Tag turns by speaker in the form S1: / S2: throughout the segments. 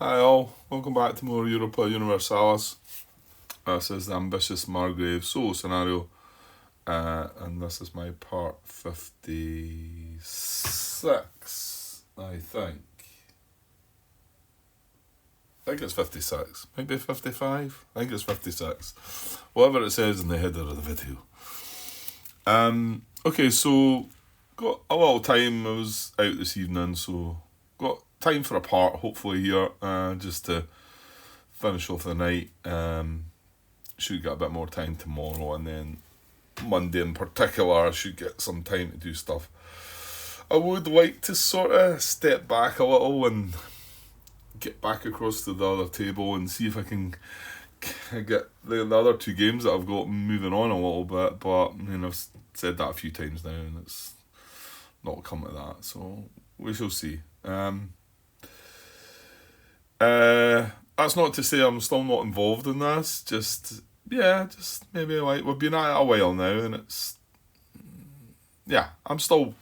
S1: Hi all, welcome back to more Europa Universalis. This is the ambitious Margrave solo scenario, and this is my part 56, I think. I think it's 56, maybe 55, I think it's 56. Whatever it says in the header of the video. Okay, so got a little time, I was out this evening, so got time for a part hopefully here, just to finish off the night. Should get a bit more time tomorrow, and then Monday in particular I should get some time to do stuff. I would like to sort of step back a little and get back across to the other table and see if I can get the other two games that I've got moving on a little bit, but I've said that a few times now and it's not come to that, so we shall see. That's not to say I'm still not involved in this. Just maybe like we've been at it a while now, and I'm still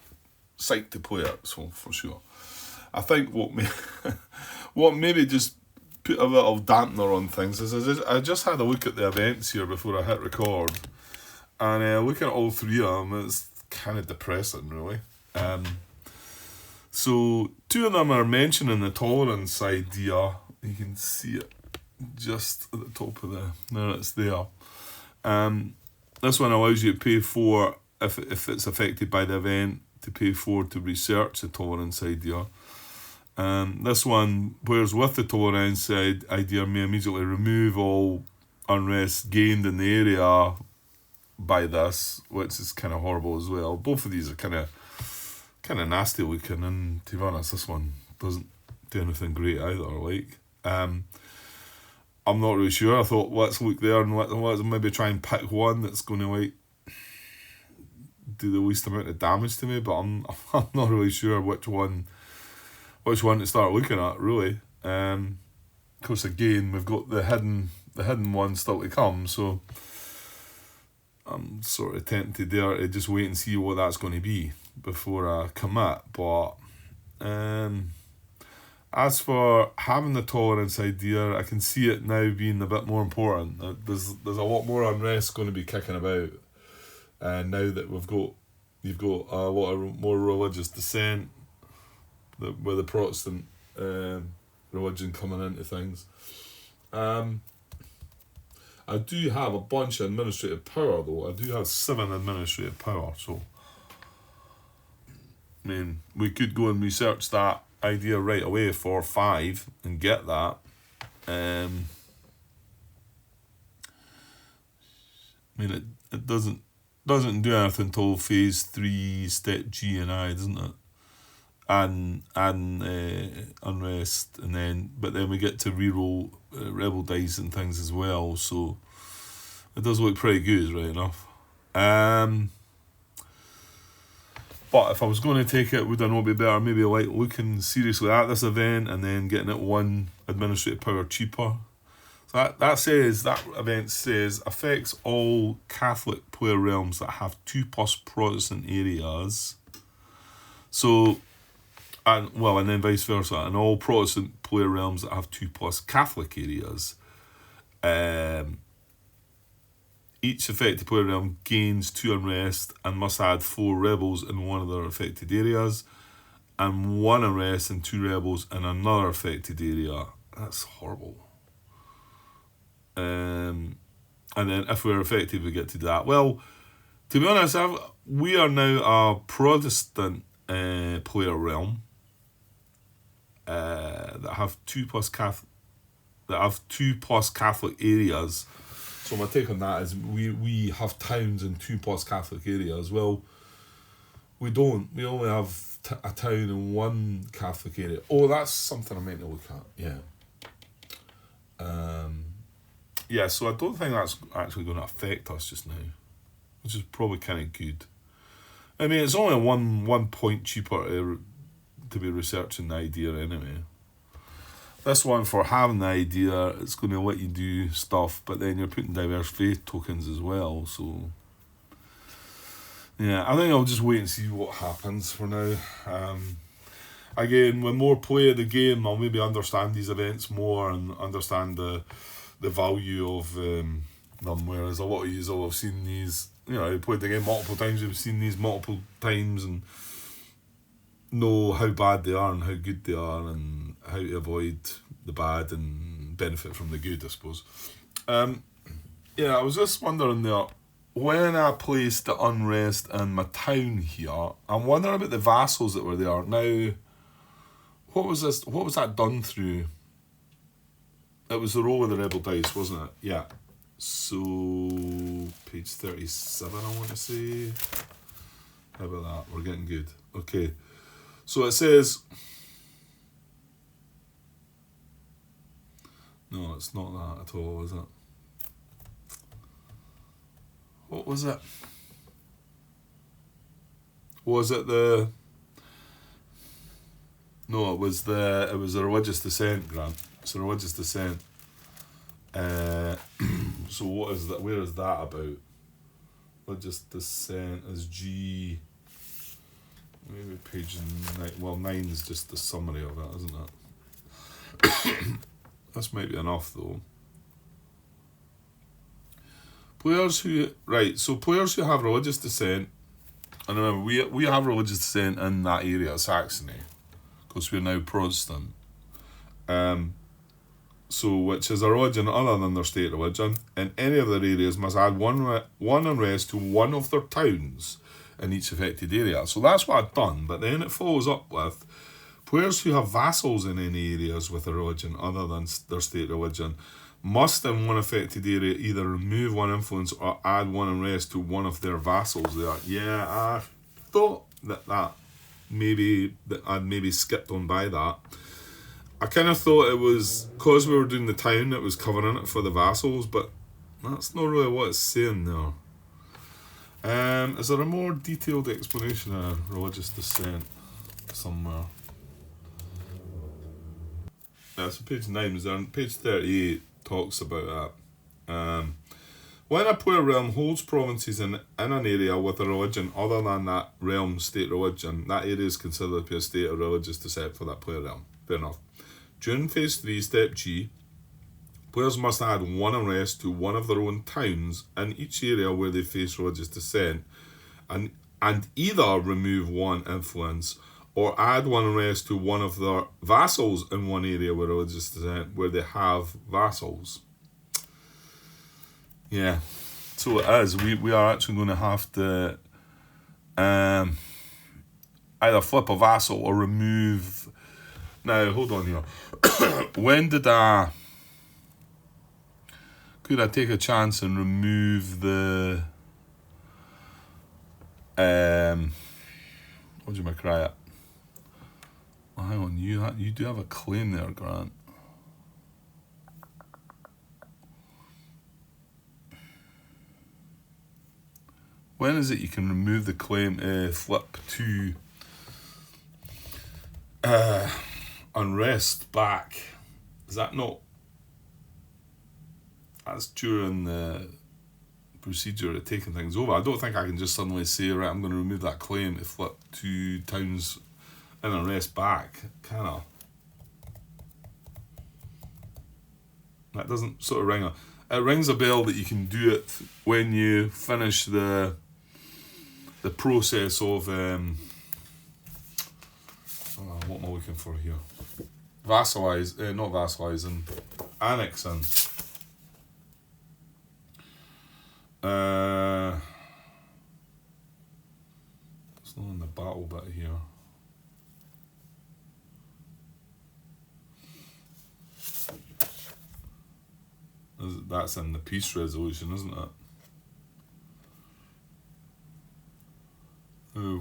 S1: psyched to play it. So for sure, I think what maybe just put a little dampener on things is I just had a look at the events here before I hit record, and looking at all three of them, it's kind of depressing, really. So two of them are mentioning the tolerance idea. You can see it just at the top of there. It's there. This one allows you to pay for, if it's affected by the event, to pay for to research the tolerance idea. This one, players with the tolerance idea may immediately remove all unrest gained in the area by this, which is kind of horrible as well. Both of these are kind of nasty looking, and to be honest, this one doesn't do anything great either. I'm not really sure. I thought let's look there and let's maybe try and pick one that's going to do the least amount of damage to me. But I'm not really sure which one to start looking at, really. Of course, again we've got the hidden one still to come, so I'm sort of tempted there to just wait and see what that's going to be before I commit. But as for having the tolerance idea, I can see it now being a bit more important. There's a lot more unrest going to be kicking about, and now that you've got a lot of more religious dissent, with the Protestant religion coming into things. I do have a bunch of administrative power though. I do have 7 administrative power, so we could go and research that idea right away for 5 and get that. It doesn't do anything until phase 3, step G and I, doesn't it? And unrest, but then we get to reroll rebel dice and things as well. So it does look pretty good, right enough. But if I was going to take it, would I not be better maybe looking seriously at this event and then getting it 1 administrative power cheaper? So that event says affects all Catholic player realms that have 2+ Protestant areas. So, and then vice versa, and all Protestant player realms that have 2+ Catholic areas. Each affected player realm gains 2 unrest and must add 4 rebels in one of their affected areas, and 1 unrest and 2 rebels in another affected area. That's horrible. And then if we're affected, we get to that. Well, to be honest, we are now a Protestant player realm that have 2+ Catholic areas. So my take on that is we have towns in 2+ Catholic areas. Well, we don't. We only have a town in 1 Catholic area. Oh, that's something I meant to look at. Yeah. So I don't think that's actually going to affect us just now, which is probably kind of good. It's only one point cheaper to be researching the idea anyway. This one, for having the idea, it's going to let you do stuff, but then you're putting diverse faith tokens as well, so yeah, I think I'll just wait and see what happens for now. again, with more play of the game, I'll maybe understand these events more and understand the value of them. Whereas a lot of you will have seen these, you played the game multiple times, you've seen these multiple times and know how bad they are and how good they are and how to avoid the bad and benefit from the good, I suppose. I was just wondering there, when I placed the unrest in my town here, I'm wondering about the vassals that were there. Now, what was this? What was that done through? It was the roll of the rebel dice, wasn't it? Yeah. So, page 37, I want to say. How about that? We're getting good. Okay. So it says... No, it's not that at all, is it? What was it? Was it the... No, it was the religious dissent, Grant. It's a religious dissent. So what is that? Where is that about? Religious dissent is G. Maybe page 9. Well, 9 is just the summary of it, isn't it? This might be enough though. Players who have religious dissent, and remember we have religious dissent in that area of Saxony, because we're now Protestant. So which is a religion other than their state religion, in any of their areas must add one unrest to one of their towns in each affected area. So that's what I've done, but then it follows up with players who have vassals in any areas with a religion other than their state religion must in one affected area either remove one influence or add one unrest to one of their vassals there. Yeah, I thought that I'd maybe skipped on by that. I kind of thought it was, because we were doing the town, it was covering it for the vassals, but that's not really what it's saying there. Is there a more detailed explanation of religious dissent somewhere? Yeah, so page 9 is there, and page 38 talks about that. When a player realm holds provinces in an area with a religion other than that realm's state religion, that area is considered to be a state of religious dissent for that player realm. Fair enough. During phase 3, step G, players must add one unrest to one of their own towns in each area where they face religious dissent, and either remove one influence or add one unrest to one of their vassals in one area with religious dissent where they have vassals. Yeah, so it is. We are actually going to have to either flip a vassal or remove... Now, hold on here. When did could I take a chance and remove the... what do you cry it? Oh, hang on, you do have a claim there, Grant. When is it you can remove the claim, flip to unrest back? Is that not... That's during the procedure of taking things over. I don't think I can just suddenly say, right, I'm going to remove that claim to flip 2 towns in unrest back, can I? That doesn't sort of ring a... It rings a bell that you can do it when you finish the process of... what am I looking for here? Not vassalising, annexing. It's not in the battle bit here. That's in the peace resolution, isn't it?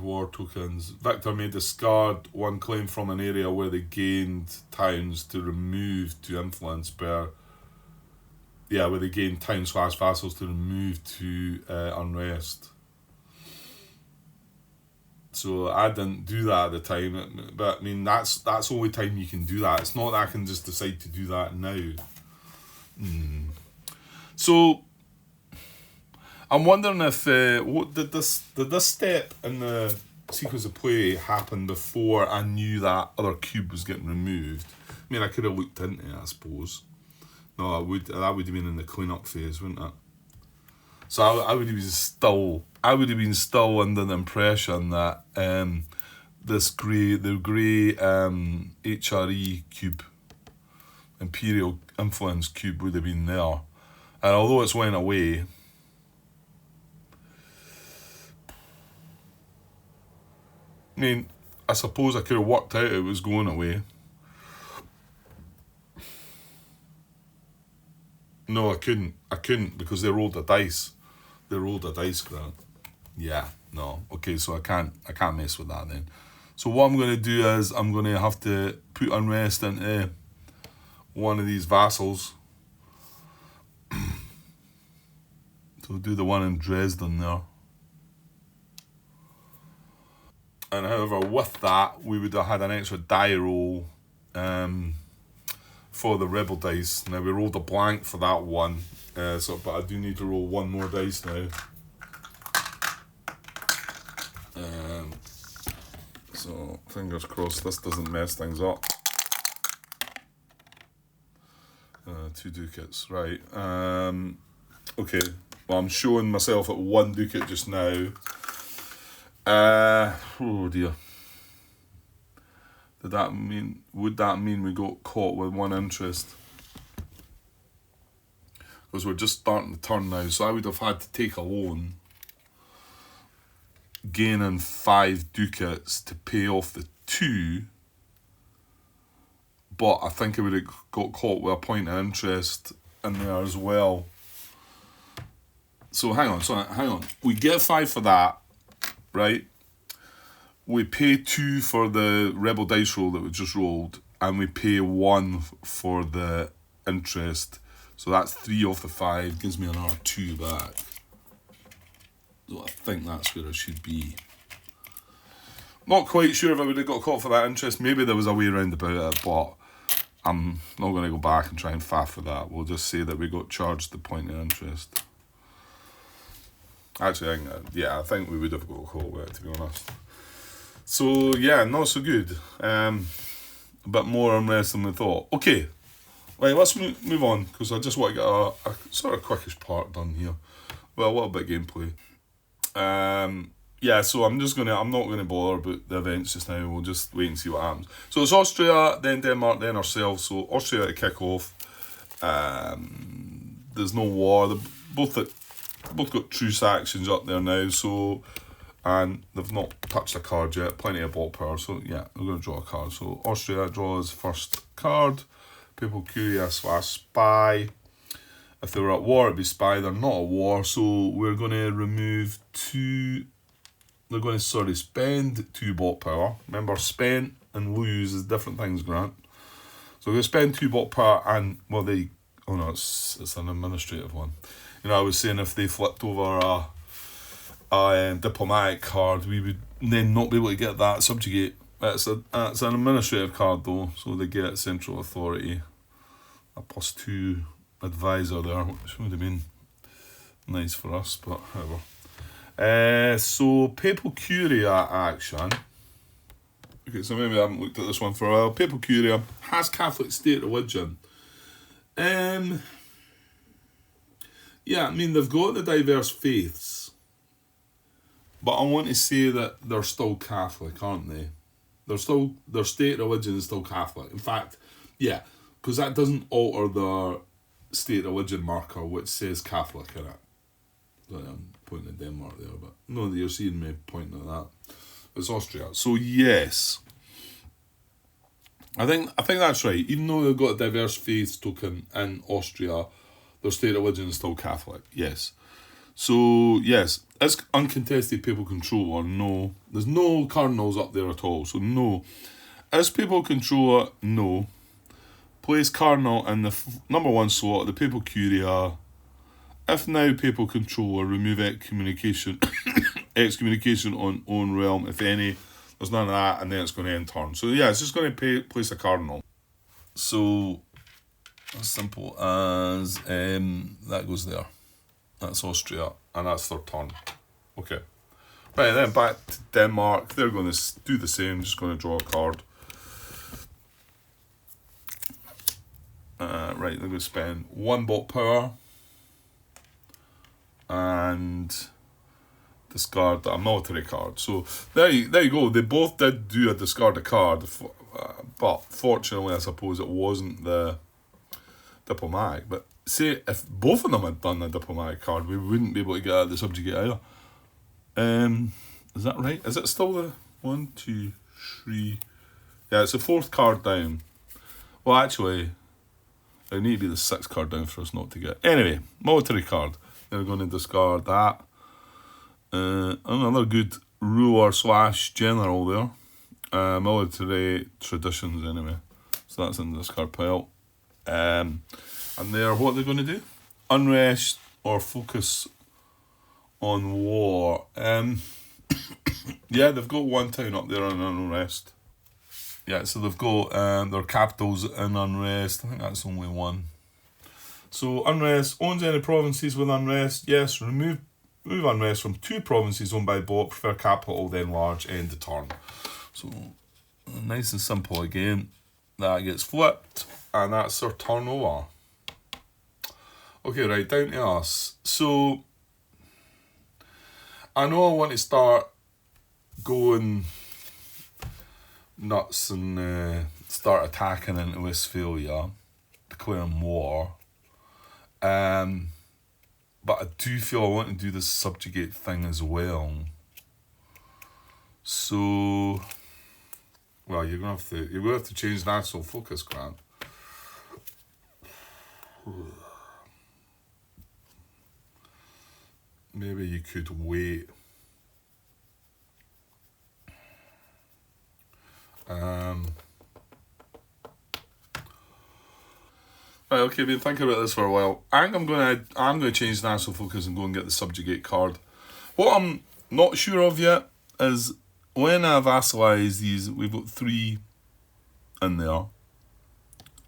S1: War tokens. Victor may discard one claim from an area where they gained towns to remove 2 influence per... Yeah, where they gained towns / vassals to remove 2 unrest. So I didn't do that at the time, but I mean that's the only time you can do that. It's not that I can just decide to do that now. So I'm wondering if what did this step in the sequence of play happened before I knew that other cube was getting removed. I mean, I could have looked into it, I suppose. No, that would have been in the clean-up phase, wouldn't it? So I would have been still under the impression that the grey HRE cube, Imperial Influence cube, would have been there. And although it's went away, I mean, I suppose I could have worked out it was going away. No, I couldn't because they rolled a dice. They rolled a dice, Grant. Yeah, no. Okay, so I can't mess with that then. So what I'm going to do is I'm going to have to put unrest into one of these vassals. So do the one in Dresden there. And however, with that, we would have had an extra die roll for the rebel dice. Now we rolled a blank for that one, but I do need to roll one more dice now. So fingers crossed this doesn't mess things up. 2 ducats, right. Okay, well I'm showing myself at 1 ducat just now. Oh dear. Would that mean we got caught with 1 interest? Because we're just starting the turn now, so I would have had to take a loan, gaining 5 ducats to pay off the 2, but I think I would have got caught with a point of interest in there as well. So hang on. We get 5 for that, right? We pay 2 for the rebel dice roll that we just rolled, and we pay 1 for the interest. So that's 3 off the 5, gives me another 2 back. So I think that's where I should be. Not quite sure if I would have got caught for that interest. Maybe there was a way around about it, but I'm not going to go back and try and faff for that. We'll just say that we got charged the point of interest. Actually, I think we would have got caught with it, to be honest. So, yeah, not so good. A bit more unrest than we thought. Okay, right, let's move on, because I just want to get a sort of quickish part done here. Well, what about gameplay? Yeah, so I'm not going to bother about the events just now. We'll just wait and see what happens. So it's Austria, then Denmark, then ourselves. So Austria to kick off. There's no war. They've both got truce actions up there now. So, and they've not touched a card yet. Plenty of ball power. So yeah, we're going to draw a card. So Austria draws first card. People curious / spy. If they were at war, it'd be spy. They're not at war, so we're going to remove 2. They're going to spend 2 bot power. Remember, spend and lose is different things, Grant. So we're going to spend 2 bot power, and well, it's an administrative one. You know, I was saying if they flipped over a diplomatic card, we would then not be able to get that subjugate. It's an administrative card though, so they get central authority, a +2 advisor there, which would have been nice for us, but however. So Papal Curia action. Okay, so maybe I haven't looked at this one for a while. Papal Curia has Catholic state religion. Yeah, I mean, they've got the diverse faiths, but I want to say that they're still Catholic, aren't they? Their state religion is still Catholic. In fact, yeah, because that doesn't alter their state religion marker, which says Catholic in it. Sorry, I'm pointing at Denmark there, but no, you're seeing me pointing at that. It's Austria. So yes, I think that's right. Even though they've got a diverse faiths token in Austria, their state religion is still Catholic. Yes. So yes, is uncontested papal control or no? There's no cardinals up there at all, so no. Is papal controller? No. Place cardinal in the number 1 slot of the papal curia. If now papal controller, remove excommunication on own realm, if any. There's none of that, and then it's going to end turn. So yeah, it's just going to place a cardinal. So as simple as that goes there. That's Austria, and that's their turn. Okay. Right, then back to Denmark. They're going to do the same. Just going to draw a card. Right, they're going to spend 1 bot power and discard a military card. So there you go. They both did do a discard a card, but fortunately, I suppose it wasn't the diplomatic. But say if both of them had done a diplomatic card, we wouldn't be able to get out of the subjugate either. Is that right? Is it still the 1, 2, 3? Yeah, it's the 4th card down. Well, actually, it need to be the 6th card down for us not to get. Anyway, military card. They're going to discard that. Another good ruler / general there. Military traditions anyway. So that's in the discard pile. And what are they going to do? Unrest or focus on war. Yeah, they've got 1 town up there on unrest. Yeah, so they've got their capitals in unrest. I think that's only 1. So unrest owns any provinces with unrest. Yes, move unrest from 2 provinces owned by bot. Prefer capital, then large. End the turn. So nice and simple again. That gets flipped, and that's their turn over. Okay, right, down to us. So I know I want to start going nuts and start attacking into Westphalia, declaring war. But I do feel I want to do this subjugate thing as well. So, well, you're gonna have to change national focus, Grant. Maybe you could wait. Right, okay, been thinking about this for a while. I think I'm gonna change national focus and go and get the subjugate card. What I'm not sure of yet is when I vassalise these, we've got 3 in there.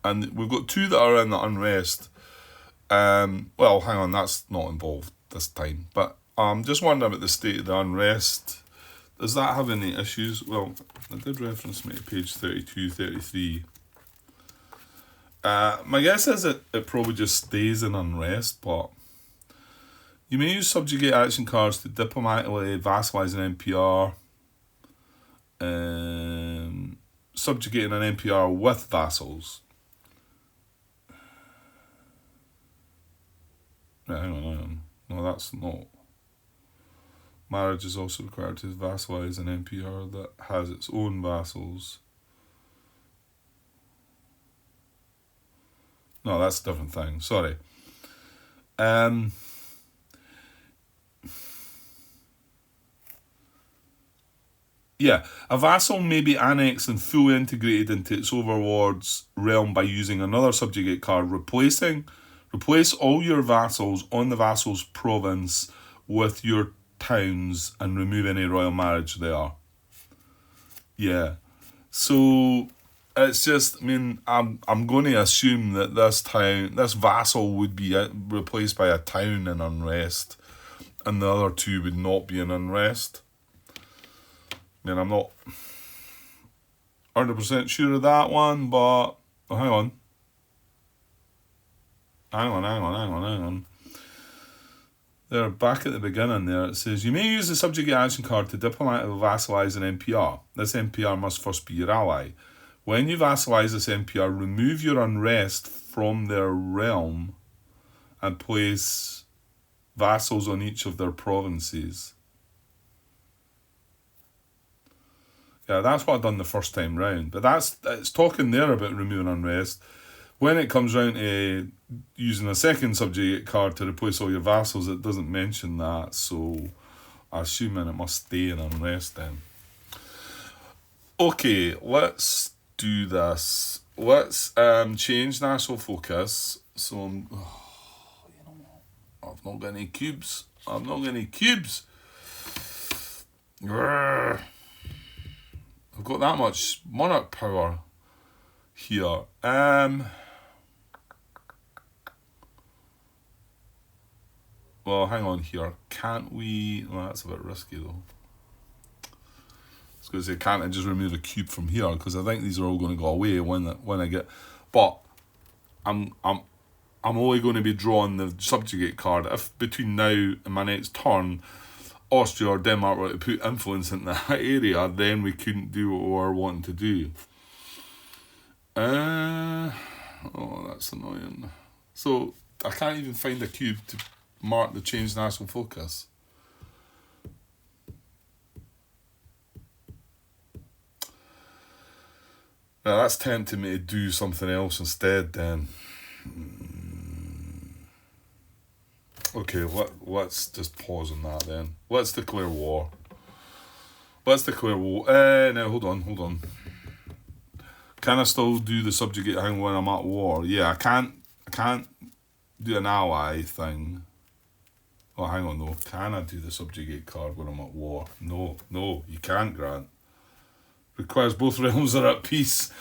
S1: And we've got 2 that are in the unrest. Well, hang on, that's not involved this time. But I'm just wondering about the state of the unrest. Does that have any issues? Well, I did reference me to page 32, 33. My guess is it probably just stays in unrest, but you may use subjugate action cards to diplomatically vassalise an NPR, subjugating an NPR with vassals. Right, hang on. No, that's not. Marriage is also required to vassalise an NPR that has its own vassals. No, that's a different thing. Sorry. Yeah, a vassal may be annexed and fully integrated into its overlord's realm by using another subjugate card. Replace all your vassals on the vassal's province with your towns and remove any royal marriage there. Yeah. So it's just, I mean, I'm going to assume that this vassal would be replaced by a town in unrest, and the other 2 would not be in unrest. I mean, I'm not 100% sure of that one, but hang on. They're back at the beginning there. It says, you may use the subjugate action card to diplomatically vassalise an NPR. This NPR must first be your ally. When you vassalise this NPR, remove your unrest from their realm and place vassals on each of their provinces. Yeah, that's what I've done the first time round. But it's talking there about removing unrest. When it comes round to using a second subjugate card to replace all your vassals, it doesn't mention that. So I'm assuming it must stay in unrest then. Okay, let's do this. Let's change national focus. So I've not got any cubes. Grrr. I've got that much monarch power here. Well, hang on here. Can't we... Well, that's a bit risky though. because I can't just remove a cube from here, because I think these are all going to go away when I get. But I'm only going to be drawing the subjugate card if between now and my next turn, Austria or Denmark were to put influence in that area, then we couldn't do what we were wanting to do. Oh, that's annoying. So I can't even find a cube to mark the change national focus. Now that's tempting me to do something else instead then. Okay, let's just pause on that then. Let's declare war. Now hold on. Can I still do the subjugate thing when I'm at war? Yeah, I can't do an ally thing. Oh, hang on though. Can I do the subjugate card when I'm at war? No, you can't, Grant. Requires both realms are at peace.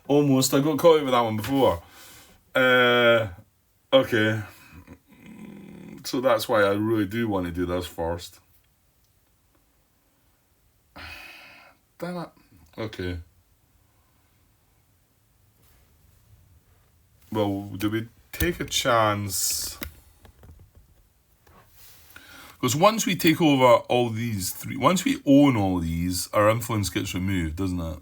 S1: Almost. I got caught out with that one before. Okay. So that's why I really do want to do this first. Damn it. Okay. Well, do we take a chance? Because once we take over all these three, once we own all these, our influence gets removed, doesn't it?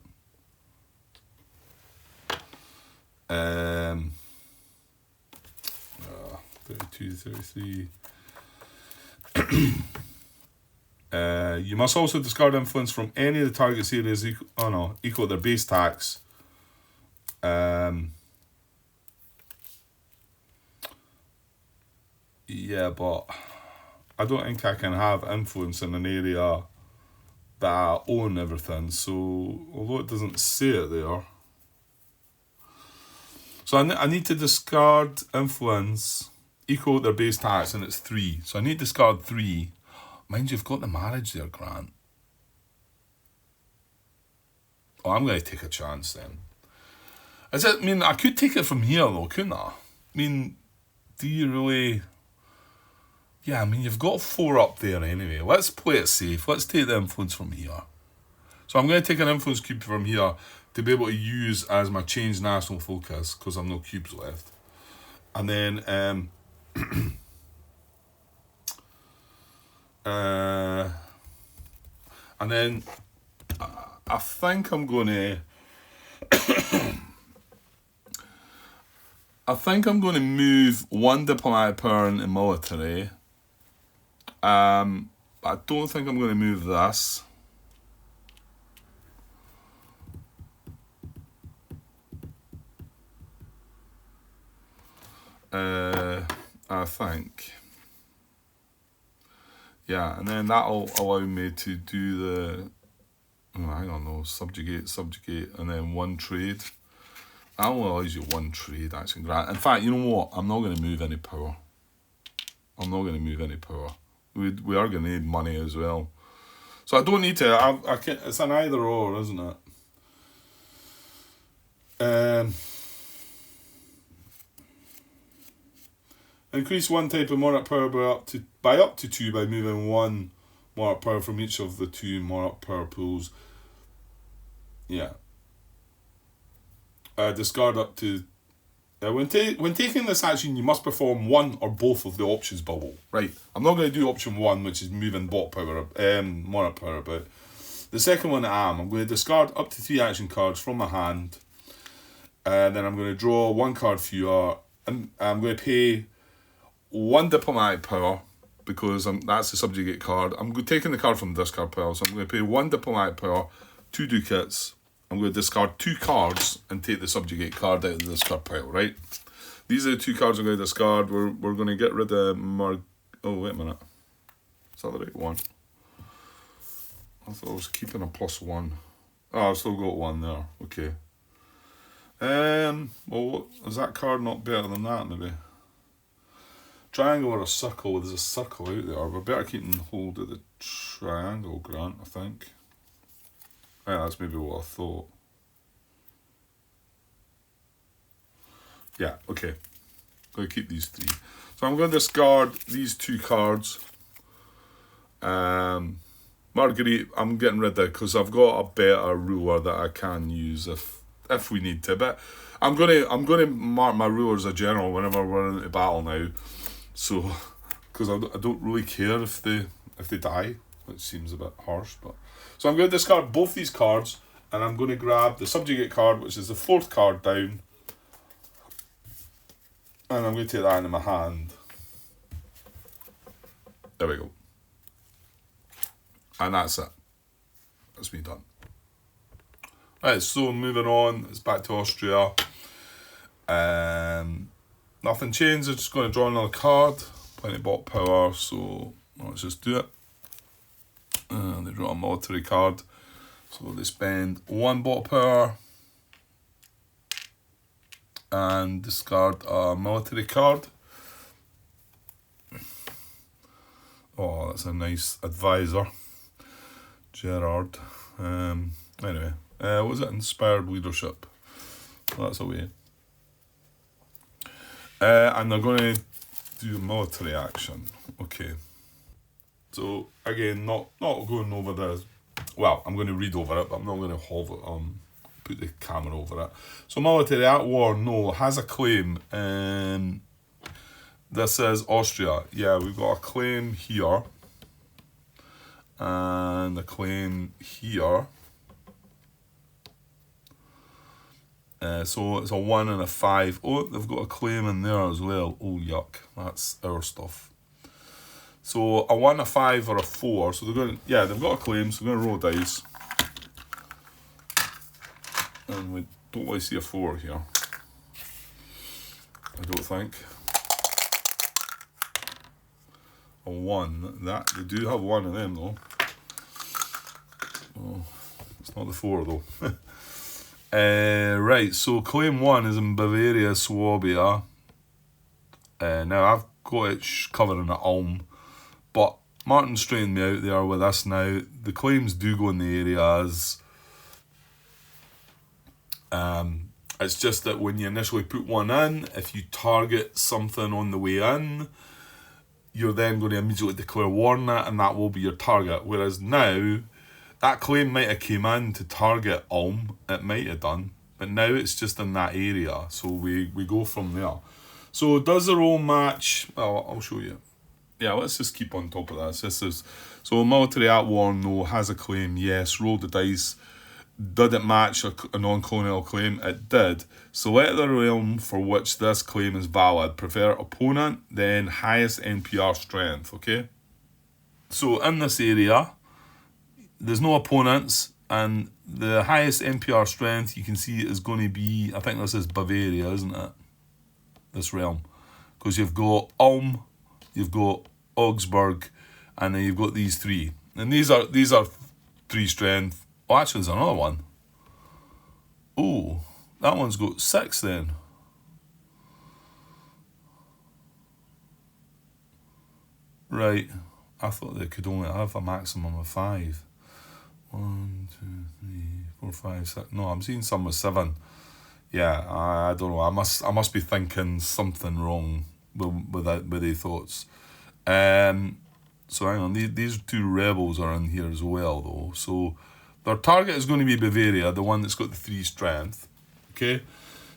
S1: 32, 33. You must also discard influence from any of the target's areas equal to their base tax. Yeah, but I don't think I can have influence in an area that I own everything. So, although it doesn't say it there. So I need to discard influence equal to their base tax, and it's 3. So I need to discard 3. Mind you, you've got the marriage there, Grant. Oh, I'm going to take a chance then. I could take it from here though, couldn't I? I mean, do you really... Yeah, I mean, you've got 4 up there anyway. Let's play it safe. Let's take the influence from here. So I'm going to take an influence cube from here to be able to use as my change national focus, because I've no cubes left. And then... and then I think I'm going to... I think I'm going to move 1 diplomatic power into military. I don't think I'm going to move this. I think. Yeah, and then that'll allow me to do the... I don't know, subjugate, and then 1 trade. That only allows you 1 trade, actually. In fact, you know what? I'm not going to move any power. We are going to need money as well. So I don't need to. I can, it's an either or, isn't it? Increase 1 type of monarch power by up to 2 by moving 1 monarch power from each of the 2 monarch power pools. Yeah. Discard up to... when taking this action, you must perform 1 or both of the options below. Right. I'm not going to do option 1, which is moving monarch power about. The second one I'm going to discard up to 3 action cards from my hand. And then I'm going to draw 1 card fewer. I'm going to pay 1 diplomatic power, because that's the subjugate card. I'm taking the card from the discard pile, so I'm going to pay 1 diplomatic power, 2 ducats. I'm going to discard 2 cards and take the subjugate card out of the discard pile, right? These are the 2 cards I'm going to discard. We're going to get rid of Oh, wait a minute. Is that the right one? I thought I was keeping a +1. Oh, I've still got 1 there. Okay. Well, is that card not better than that, maybe? Triangle or a circle? There's a circle out there. We're better keeping hold of the triangle, Grant, I think. Yeah, that's maybe what I thought. Yeah, okay. I'm going to keep these 3. So I'm going to discard these 2 cards. Marguerite, I'm getting rid of because I've got a better ruler that I can use if we need to. But I'm gonna mark my rulers a general whenever we're into battle now. So, because I don't really care if they die, which seems a bit harsh. But so I'm going to discard both these cards, and I'm going to grab the subjugate card, which is the 4th card down, and I'm going to take that into my hand. There we go. And that's it. That's me done. Right, so moving on, it's back to Austria. Nothing changed, I'm just going to draw another card. Plenty of bot power, so let's just do it. They draw a military card, so they spend 1 bot power and discard a military card. Oh, that's a nice advisor. Gerard. Anyway, what was it? Inspired leadership. So that's away. And they're going to do military action. Okay. So again, not going over the. Well, I'm going to read over it, but I'm not going to put the camera over it. So military at war, no, has a claim. This says Austria. Yeah, we've got a claim here. And a claim here. So it's a 1 and a 5. Oh, they've got a claim in there as well. Oh, yuck. That's our stuff. So a 1, a 5, or a 4. So they're going. Yeah, they've got a claim. So we're going to roll dice. And we don't really see a 4 here. I don't think. A 1. That they do have 1 of them though. Oh, it's not the 4 though. Right, so claim 1 is in Bavaria, Swabia. Now I've got it covered in an Ulm, but Martin's straightened me out there with this now. The claims do go in the areas. It's just that when you initially put one in, if you target something on the way in, you're then going to immediately declare war on it, and that will be your target. Whereas now, that claim might have came in to target Ulm, it might have done, but now it's just in that area, so we go from there. So does the roll match? Well, I'll show you. Yeah, let's just keep on top of this. This is, so military at war, no, has a claim, yes, roll the dice. Did it match a non-colonial claim? It did. Select the realm for which this claim is valid. Prefer opponent, then highest NPR strength, okay? So in this area, there's no opponents, and the highest NPR strength you can see is going to be, I think this is Bavaria, isn't it? This realm. Because you've got Ulm, you've got Augsburg, and then you've got these 3. And these are 3 strength. Oh, actually, there's another one. Oh, that one's got 6 then. Right. I thought they could only have a maximum of 5. 1, 2, 3, 4, 5, 6. No, I'm seeing some with 7. Yeah, I don't know. I must be thinking something wrong with the thoughts. So hang on. These 2 rebels are in here as well, though. So their target is going to be Bavaria, the one that's got the 3 strength. Okay,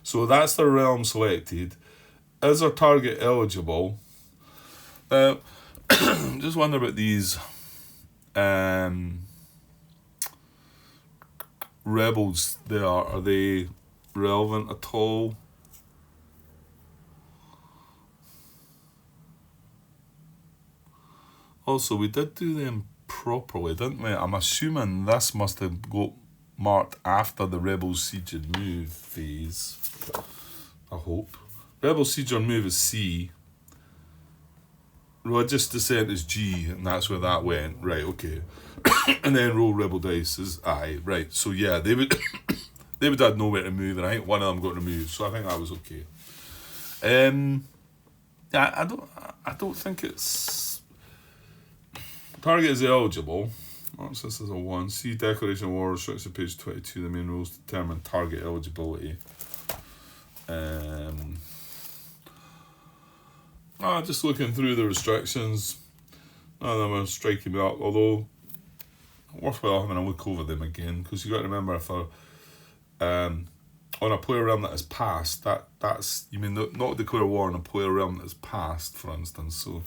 S1: so that's the realm selected. Is our target eligible? Just wonder about these rebels there. Are they relevant at all? Also, we did do them properly, didn't we? I'm assuming this must have got marked after the Rebel Siege and Move phase. I hope. Rebel Siege or Move is C. Religious Descent is G, and that's where that went. Right, okay. And then Roll Rebel Dice is I. Right, so yeah, they would they would have nowhere to move, and I think one of them got removed, so I think that was okay. I don't think it's target is eligible. Marks this as a 1. See Declaration of War restrictions page 22. The main rules determine target eligibility. Just looking through the restrictions, none of them are striking me up. Although worthwhile having a look over them again, because you got to remember if on a player realm that has passed, that's you mean not declare war on a player realm that has passed, for instance. So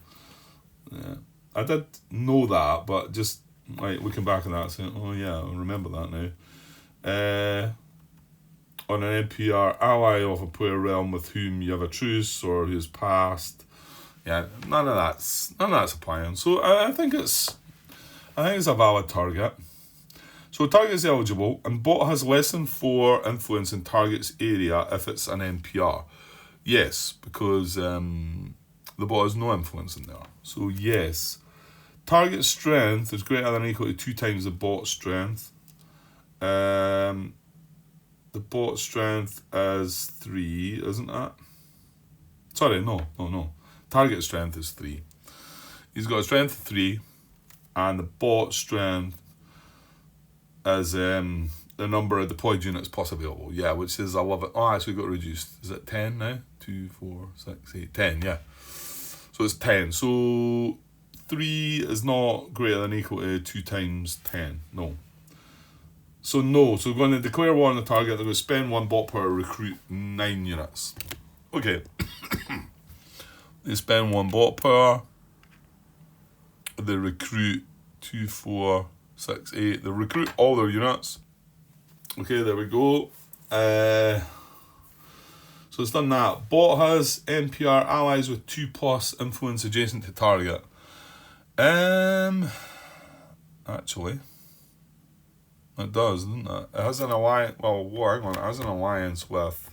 S1: yeah, I did know that, but just like looking back on that, saying, oh yeah, I remember that now. On an NPR, ally of a player realm with whom you have a truce or who's passed. Yeah, none of that's applying. So I think it's a valid target. So target is eligible, and bot has less than 4 influence in target's area if it's an NPR. Yes, because the bot has no influence in there. So yes, target strength is greater than or equal to 2 times the bot strength. The bot strength is 3, isn't it? Sorry, no. Target strength is 3. He's got a strength of 3, and the bot strength is the number of deployed units possibly available. Yeah, which is 11. Oh, actually got reduced. Is it 10 now? 2, 4, 6, 8, 10, yeah. So it's 10. So 3 is not greater than or equal to 2 times 10. No. So no. So we're going to declare war on the target. They're going to spend 1 bot power to recruit 9 units. Okay. They spend 1 bot power. They recruit 2, 4, 6, 8. They recruit all their units. Okay, there we go. So it's done that. Bot has NPR allies with 2+ influence adjacent to target. Actually, it does, doesn't it? It has an alliance. Well, hang on. It has an alliance with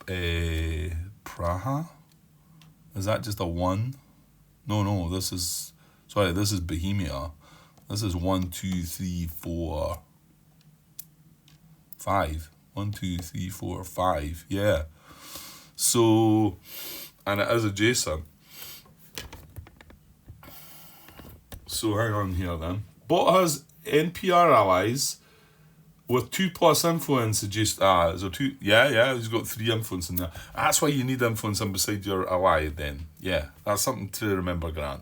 S1: Praha. Is that just a 1? No. This is Bohemia. This is 1, 2, 3, 4, 5. 1, 2, 3, 4, 5. Yeah. So, and it is adjacent. So hang on here then. Bot has NPR allies with 2+ influence adjacent. Is there 2? Yeah. He's got 3 influence in there. That's why you need influence in beside your ally. Then, yeah, that's something to remember, Grant.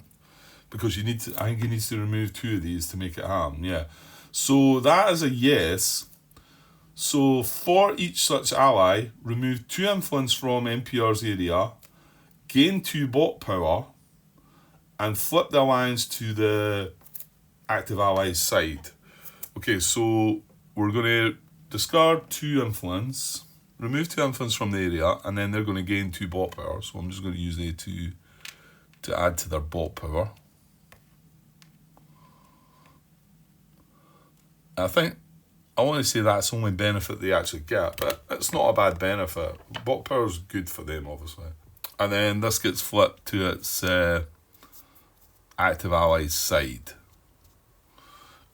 S1: Because I think he needs to remove 2 of these to make it happen. Yeah. So that is a yes. So for each such ally, remove 2 influence from NPR's area, gain 2 bot power, and flip the alliance to the active ally's side. Okay, so we're going to discard 2 influence, remove 2 influence from the area, and then they're going to gain 2 bot power. So I'm just going to use the 2 to add to their bot power. I think I want to say that's the only benefit they actually get, but it's not a bad benefit. Bot power is good for them, obviously. And then this gets flipped to its active allies side.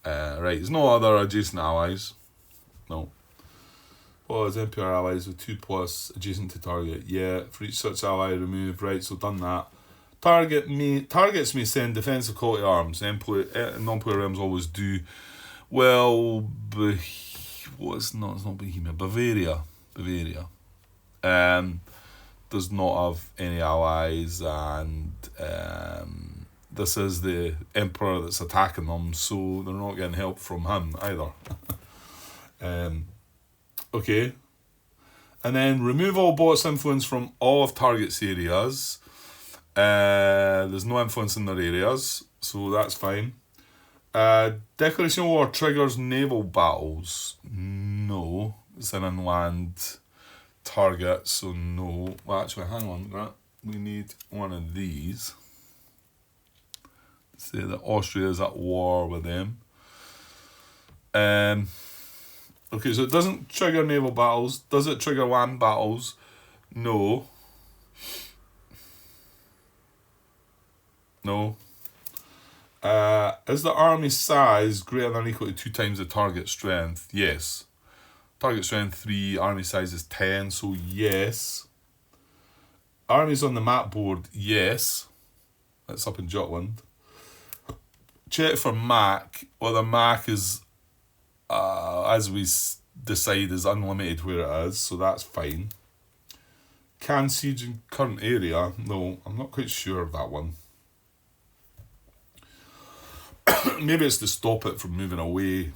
S1: Right, there's no other adjacent allies. No. Well, it's NPR allies with 2+ adjacent to target. Yeah, for each such ally removed. Right, so done that. Targets may send defensive quality arms. Non-player realms always do. Well, it's not Bohemia. Bavaria. Does not have any allies, and this is the emperor that's attacking them, so they're not getting help from him either. Okay. And then remove all bots' influence from all of target's areas. There's no influence in their areas, so that's fine. Declaration of war triggers naval battles. No. It's an inland target, so no. Well, actually, hang on. We need one of these. Say that Austria is at war with them. Okay, so it doesn't trigger naval battles. Does it trigger land battles? No. Is the army size greater than or equal to 2 times the target strength? Yes. Target strength 3, army size is 10, so yes. Armies on the map board, yes. That's up in Jutland. Check for MAC. Well, the MAC is, as we decide, is unlimited where it is, so that's fine. Can siege in current area? No, I'm not quite sure of that one. maybe it's to stop it from moving away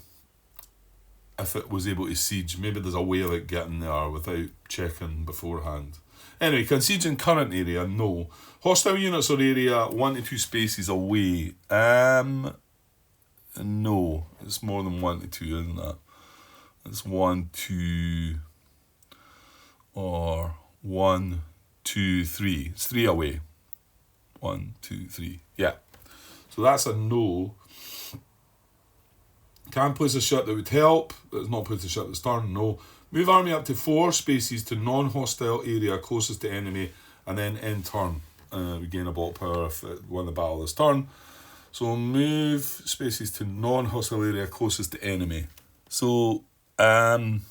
S1: if it was able to siege. Maybe there's a way of it getting there without checking beforehand. Anyway, can siege in current area? No. Hostile units or area 1 to 2 spaces away? No. It's more than 1 to 2, isn't it? It's 1, 2, or 1, 2, 3. It's 3 away. 1, 2, 3. Yeah. So that's a no. Can place a shot that would help. It's not place a shot this turn. No. Move army up to 4 spaces to non-hostile area closest to enemy, and then end turn. We gain a block power if it won the battle this turn. So move spaces to non-hostile area closest to enemy. So and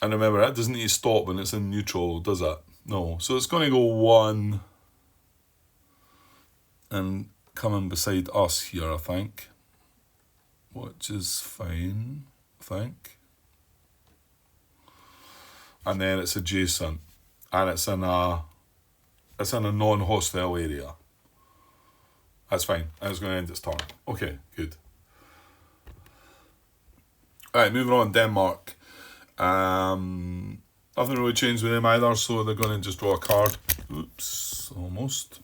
S1: remember, it doesn't need to stop when it's in neutral, does it? No. So it's going to go 1 and coming beside us here, I think. Which is fine, I think. And then it's adjacent. And it's in a non-hostile area. That's fine. And it's going to end its turn. Okay, good. Alright, moving on, Denmark. Nothing really changed with them either, so they're going to just draw a card. Oops, almost.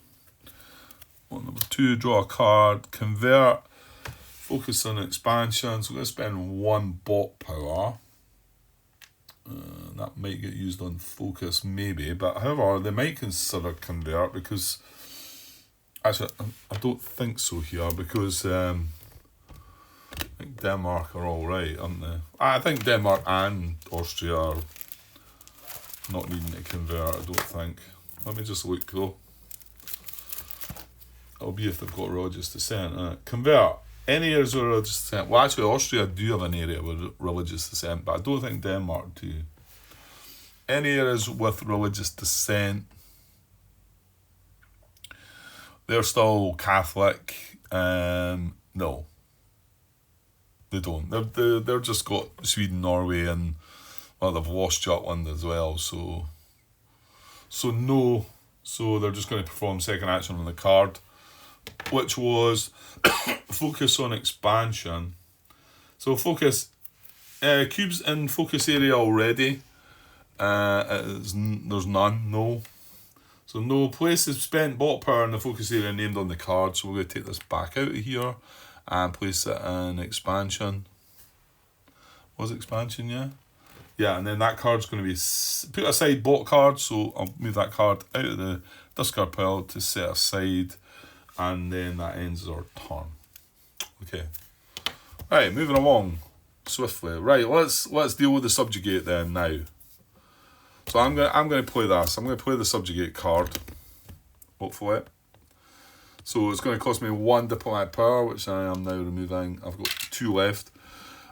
S1: Number 2, draw a card. Convert. Focus on expansion. So we're going to spend 1 bot power. That might get used on focus, maybe. But however, they might consider convert because... Actually, I don't think so here because... I think Denmark are all right, aren't they? I think Denmark and Austria are not needing to convert, I don't think. Let me just look though. It'll be if they've got religious dissent. Convert. Any areas with religious dissent. Well, actually, Austria do have an area with religious dissent, but I don't think Denmark do. Any areas with religious dissent. They're still Catholic. No. They don't. They're just got Sweden, Norway, and well, they've lost Jutland as well. So no. So they're just going to perform second action on the card, which was focus on expansion. So focus cubes in focus area already. There's none. No. So no places spent bot power in the focus area named on the card. So we're going to take this back out of here and place it in expansion. Was expansion, yeah? Yeah, and then that card's going to be put aside bot card, so I'll move that card out of the discard pile to set aside, and then that ends our turn. Okay. Right, moving along swiftly. Right, let's deal with the subjugate then now. So I'm gonna play this. I'm gonna play the subjugate card. Hopefully. So it's going to cost me 1 diplomatic power, which I am now removing. I've got 2 left.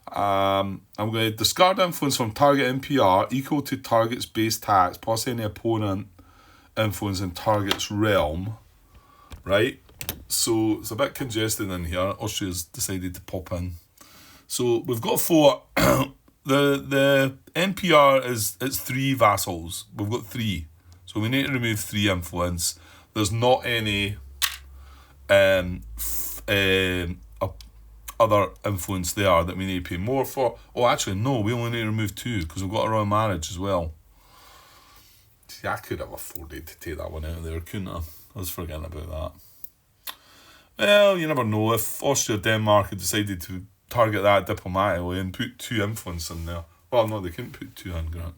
S1: I'm going to discard influence from target NPR equal to target's base tax plus any opponent influence in target's realm. Right? So it's a bit congested in here. Austria's decided to pop in. So we've got 4. The NPR it's 3 vassals. We've got 3. So we need to remove 3 influence. There's not any other influence there that we need to pay more for. Oh, actually, no, we only need to remove 2 because we've got a royal marriage as well. See, I could have afforded to take that one out of there, couldn't I? I was forgetting about that. Well, you never know. If Austria or Denmark had decided to target that diplomatically and put 2 influence in there. Well, no, they couldn't put 2 in, Grant.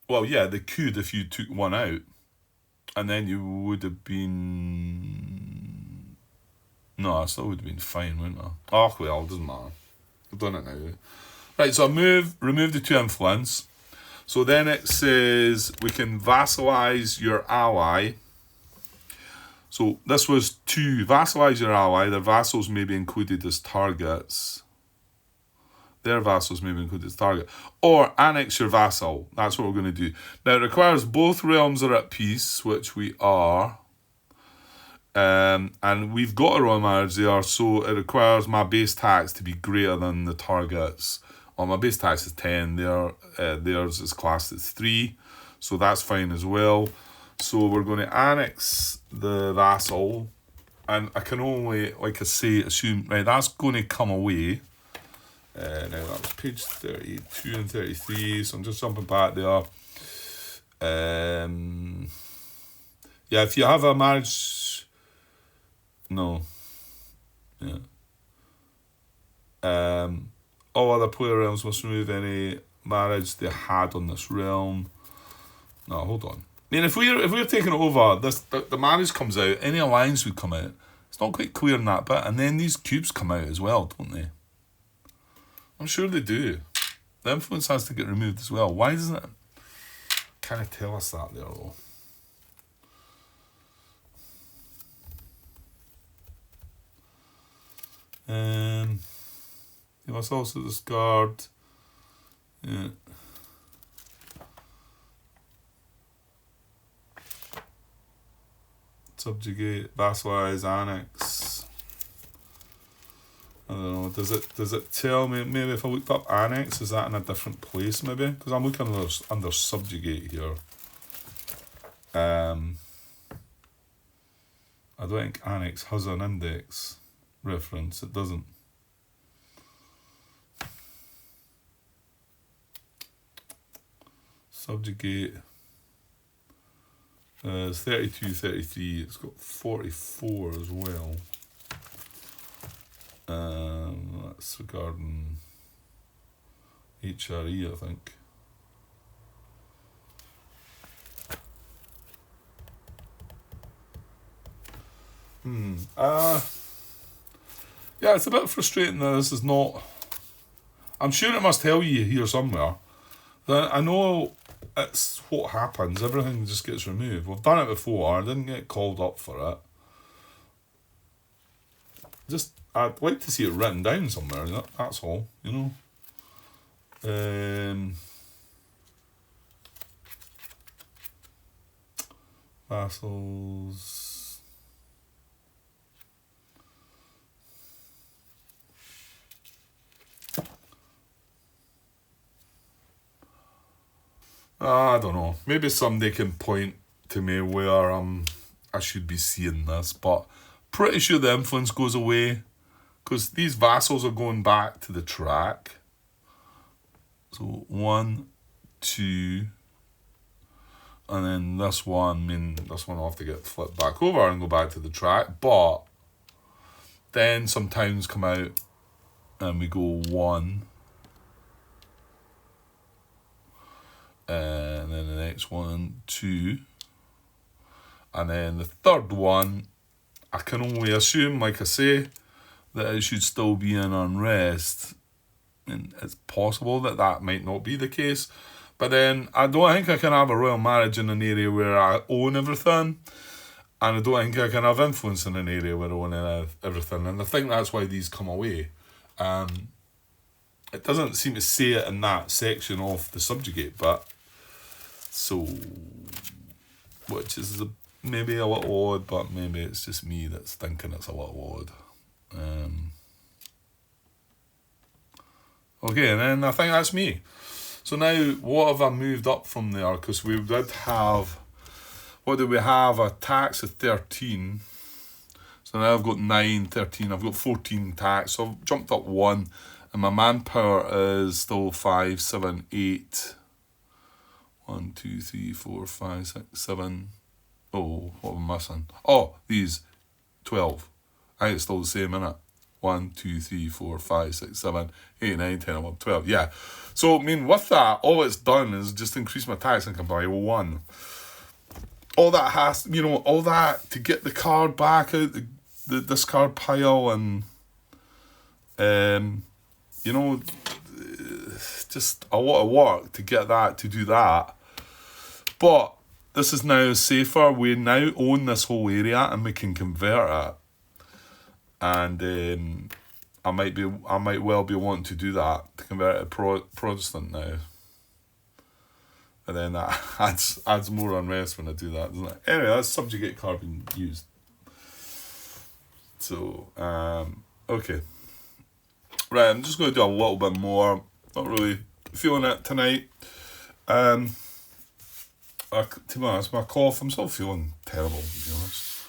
S1: Well, yeah, they could if you took 1 out. And then you would have been... No, I still would have been fine, wouldn't I? Oh, well, it doesn't matter. I've done it now. Right, so remove the 2 influence. So then it says we can vassalize your ally. So this was 2. Vassalize your ally. Their vassals may be included as targets. Their vassals may be included as target. Or annex your vassal. That's what we're going to do. Now, it requires both realms are at peace, which we are. And we've got a royal marriage there, so it requires my base tax to be greater than the target's. Well, my base tax is 10. Theirs is classed as 3. So that's fine as well. So we're going to annex the vassal, and I can only, like I say, assume, right, that's going to come away. Now that was page 32 and 33, so I'm just jumping back there. Yeah, if you have a marriage, no, yeah. All other player realms must remove any marriage they had on this realm. No, hold on. I mean, if we're taking it over, the marriage comes out, any alliance would come out. It's not quite clear in that bit, and then these cubes come out as well, don't they? I'm sure they do. The influence has to get removed as well. Why doesn't it kind of tell us that there, though? You must also discard. Yeah. Subjugate, vassalize, annex. I don't know. Does it tell me? Maybe if I looked up annex, is that in a different place? Maybe because I'm looking under subjugate here. I don't think annex has an index reference. It doesn't. Subjugate. It's 32, 33. It's got 44 as well. That's regarding HRE, I think. Yeah, it's a bit frustrating that this is not. I'm sure it must tell you here somewhere. I know it's what happens. Everything just gets removed. We've done it before. I didn't get called up for it. Just, I'd like to see it written down somewhere. That's all, you know. Vassals. I don't know. Maybe somebody can point to me where I should be seeing this, but pretty sure the influence goes away because these vassals are going back to the track. So 1, 2, and then this one. I mean, this one will have to get flipped back over and go back to the track. But then some towns come out, and we go 1. And then the next 1, 2, and then the third one, I can only assume, like I say, that it should still be in unrest. And it's possible that that might not be the case, but then I don't think I can have a royal marriage in an area where I own everything, and I don't think I can have influence in an area where I own everything, and I think that's why these come away. It doesn't seem to say it in that section of the subjugate, but so, which is maybe a little odd, but maybe it's just me that's thinking it's a little odd. Okay, and then I think that's me. So now, what have I moved up from there? Because we did have, what did we have? A tax of 13. So now I've got 9, 13, I've got 14 tax. So I've jumped up 1, and my manpower is still 5, 7, 8. 1, 2, 3, 4, 5, 6, 7. Oh, what am I missing? Oh, these 12. I think it's still the same, innit? 1, 2, 3, 4, 5, 6, 7, 8, 9, 10, 11, 12. Yeah. So, I mean, with that, all it's done is just increase my tax income by 1. All that has, all that to get the card back out the discard pile and, just a lot of work to get that, to do that. But this is now safer. We now own this whole area and we can convert it. And I might well be wanting to do that, to convert it to Protestant now. And then that adds more unrest when I do that, doesn't it? Anyway, that's subjugate card being used. So, okay. Right, I'm just going to do a little bit more. Not really feeling it tonight. To be honest, my cough, I'm still feeling terrible, to be honest.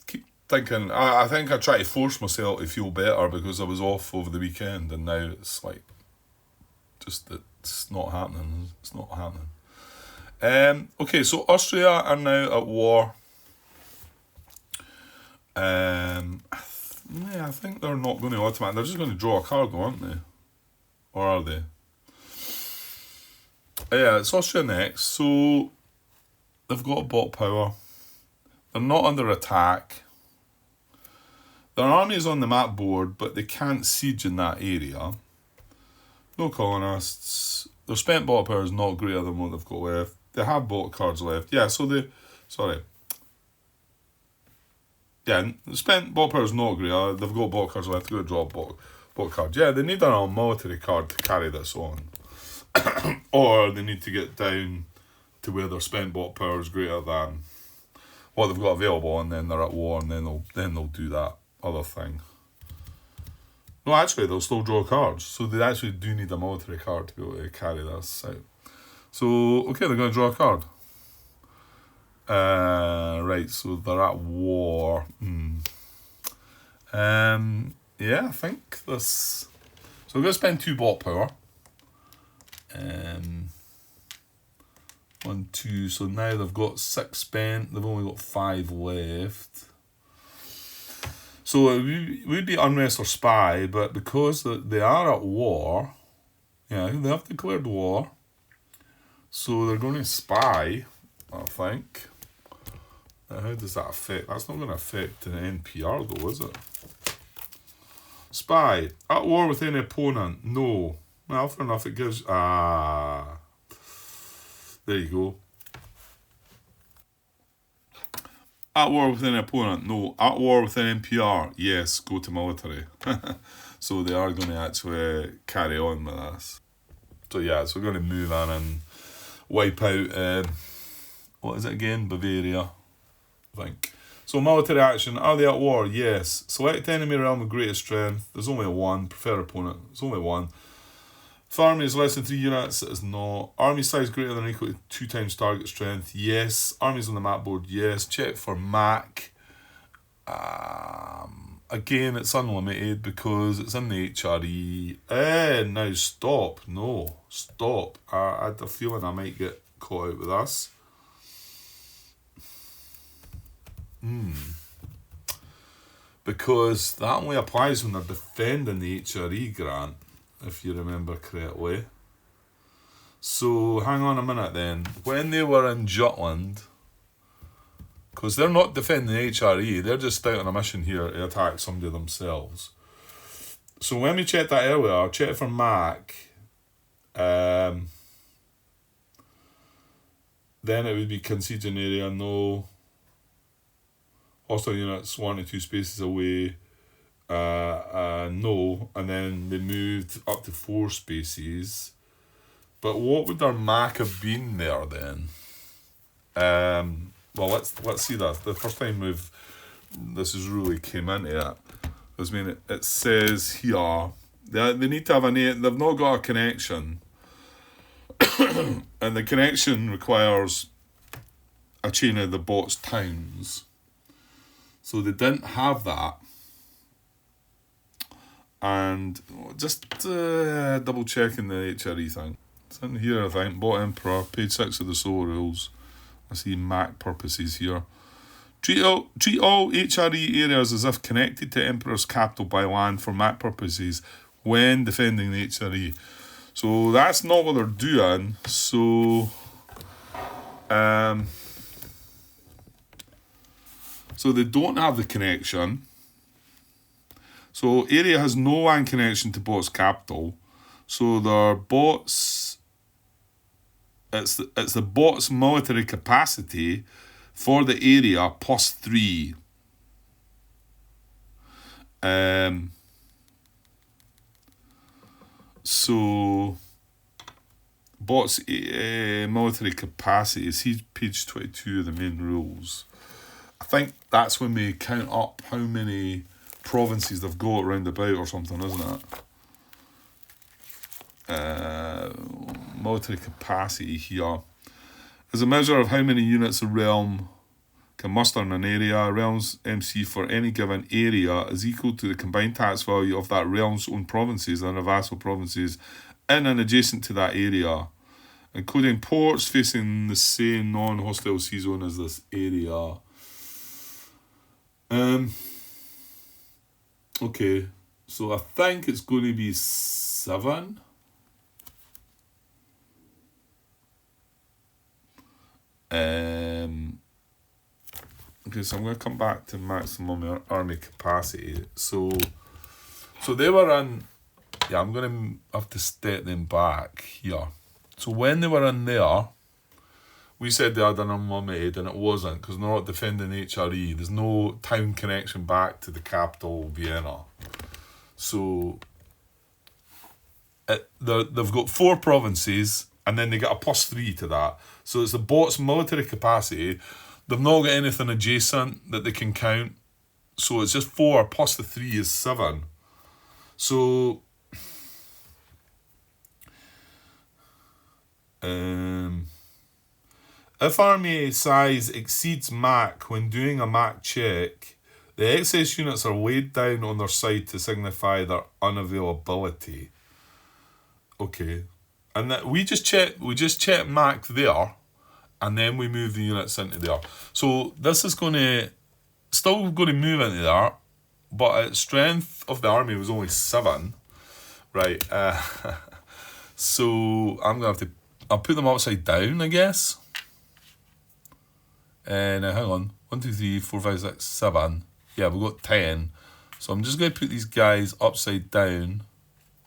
S1: Keep thinking, I think I try to force myself to feel better because I was off over the weekend, and now it's like, just, it's not happening. It's not happening. Okay, so Austria are now at war. I think they're not going to automatic. They're just going to draw a card, aren't they? Or are they? Yeah, it's Austria next. So they've got a bot power. They're not under attack. Their army is on the map board, but they can't siege in that area. No colonists. Their spent bot power is not greater than what they've got left. They have bot cards left. Yeah, so they... Sorry. Yeah, spent bot power is not greater. They've got bot cards left. They've got to draw a bot card. Yeah, they need a military card to carry this on. Or they need to get down to where their spent bot power is greater than what they've got available, and then they're at war, and then they'll do that other thing. No, actually, they'll still draw cards, so they actually do need a military card to be able to carry this out. So, okay, they're going to draw a card. Right, so they're at war. Yeah, I think this... So we're going to spend 2 bot power. 1, 2, so now they've got 6 spent, they've only got 5 left. So it would be unrest or spy, but because they are at war, yeah, they have declared war, so they're going to spy, I think. Now, how does that affect? That's not going to affect an NPR though, is it? Spy, at war with any opponent, no. Well, fair enough, it gives... There you go. At war with an opponent, no. At war with an NPR, yes, go to military. So they are going to actually carry on with this. So yeah, so we're going to move on and wipe out, what is it again? Bavaria, I think. So military action, are they at war? Yes. Select enemy realm of greatest strength. There's only one. Prefer opponent. There's only one. If army is less than 3 units, it is not. Army size greater than or equal to 2 times target strength, yes. Armies on the map board, yes. Check for MAC. Again, it's unlimited because it's in the HRE. Now stop. No, stop. I had a feeling I might get caught out with this. Because that only applies when they're defending the HRE grant, if you remember correctly. So, hang on a minute then. When they were in Jutland, because they're not defending the HRE, they're just out on a mission here to attack somebody themselves. So when we checked that earlier, check for MAC, then it would be conceding area, no. Hostile units 1 to 2 spaces away, no, and then they moved up to 4 spaces. But what would their MAC have been there then? Well, let's see that. The first time this has really came into it, because I mean it says here they need to have they've not got a connection, and the connection requires a chain of the bot's towns. So they didn't have that. And just double checking the HRE thing. It's in here, I think. Bot Emperor, page 6 of the Soul Rules. I see MAC purposes here. Treat all HRE areas as if connected to Emperor's capital by land for MAC purposes when defending the HRE. So that's not what they're doing. So so they don't have the connection. So area has no land connection to bot's capital. So their bots, it's the bot's military capacity for the area plus 3. So bot's military capacity, see page 22 of the main rules. I think that's when we count up how many provinces they've got round about or something, isn't it? Military capacity here. As a measure of how many units a realm can muster in an area, a realm's MC for any given area is equal to the combined tax value of that realm's own provinces and the vassal provinces in and adjacent to that area, including ports facing the same non-hostile sea zone as this area. Okay, so I think it's going to be 7. Okay, so I'm going to come back to maximum army capacity. So they were in... Yeah, I'm going to have to step them back here. So when they were in there, we said they had an unlimited, and it wasn't, because they're not defending HRE. There's no town connection back to the capital, Vienna. So they've got 4 provinces, and then they get a +3 to that. So it's the bot's military capacity. They've not got anything adjacent that they can count. So it's just 4 plus the 3 is 7. So if army size exceeds MAC when doing a MAC check, the excess units are weighed down on their side to signify their unavailability. Okay. And that we just check MAC there, and then we move the units into there. So this is still going to move into there, but its strength of the army was only 7. Right. So I'll put them upside down, I guess. Now hang on. 1, 2, 3, 4, 5, 6, 7. Yeah, we've got 10. So I'm just going to put these guys upside down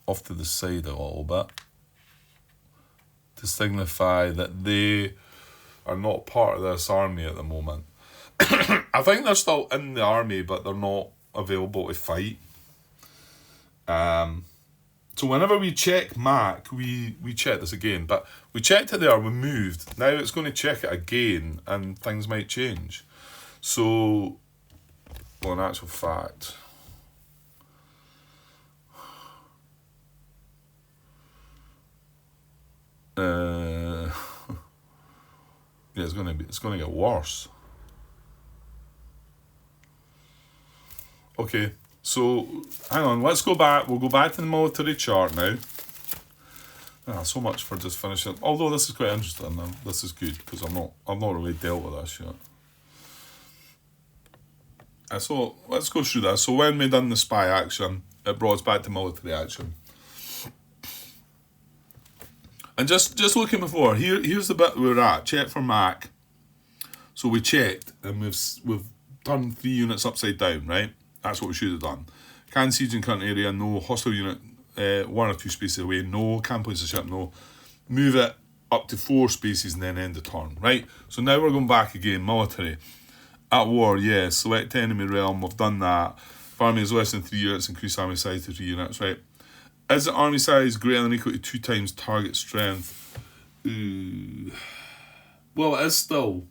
S1: off to the side a little bit to signify that they are not part of this army at the moment. I think they're still in the army, but they're not available to fight. So whenever we check MAC, we check this again. But we checked it there, we moved. Now it's going to check it again, and things might change. So, well, in actual fact... yeah, it's gonna get worse. Okay, so hang on, let's go back. We'll go back to the military chart now. So much for just finishing. Although this is quite interesting, and this is good because I've not really dealt with this yet. So let's go through this. So when we done the spy action, it brought us back to military action. And just looking before, here's the bit we're at. Check for MAC. So we checked, and we've turned 3 units upside down, right? That's what we should have done. Can siege in current area, no. Hostile unit, 1 or 2 spaces away, no. Can place a ship, no. Move it up to 4 spaces and then end the turn, right? So now we're going back again, military. At war, yes. Select enemy realm, we've done that. If army is less than 3 units, increase army size to 3 units, right? Is the army size greater than or equal to 2 times target strength? Well, it is still.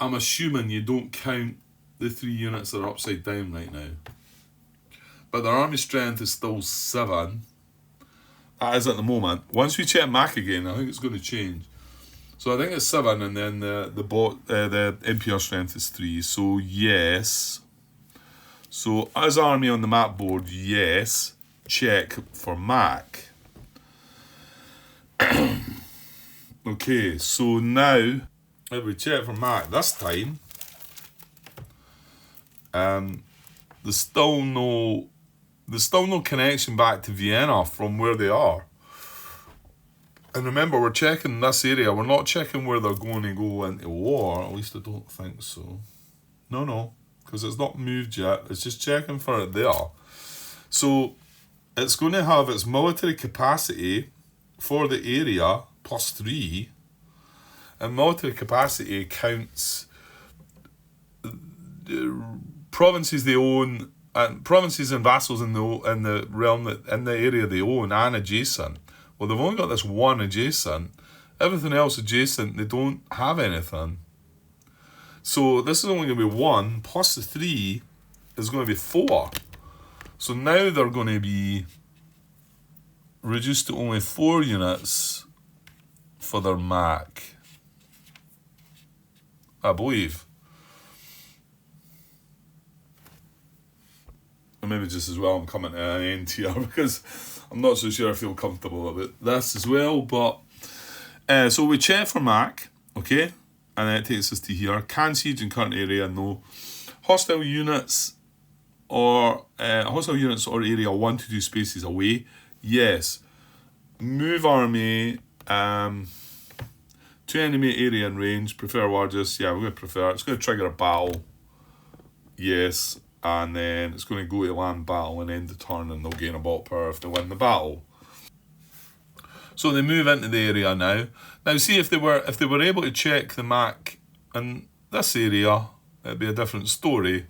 S1: I'm assuming you don't count the 3 units that are upside down right now. But their army strength is still 7. That is at the moment. Once we check MAC again, I think it's going to change. So I think it's 7, and then the NPR strength is 3. So yes. So as army on the map board, yes. Check for MAC. Okay, so now if we check for MAC this time, there's still no connection back to Vienna from where they are. And remember, we're checking this area. We're not checking where they're going to go into war. At least I don't think so. No, because it's not moved yet. It's just checking for it there. So it's going to have its military capacity for the area +3, and military capacity counts provinces they own, and provinces and vassals in the realm in the area they own and adjacent. Well, they've only got this 1 adjacent. Everything else adjacent, they don't have anything. So this is only going to be 1 plus the 3 is going to be 4. So now they're going to be reduced to only 4 units for their MAC. I believe. And maybe just as well I'm coming to an end here because I'm not so sure I feel comfortable about this as well. But so we check for Mac, okay, and then it takes us to here. Can siege in current area? No. Hostile units or area 1 to 2 spaces away? Yes. Move army to enemy area and range. Prefer largest? Yeah, we're going to prefer. It's going to trigger a battle. Yes. And then it's going to go to land battle and end the turn, and they'll gain a bot power if they win the battle. So they move into the area now. Now see if they were able to check the Mac in this area, it'd be a different story.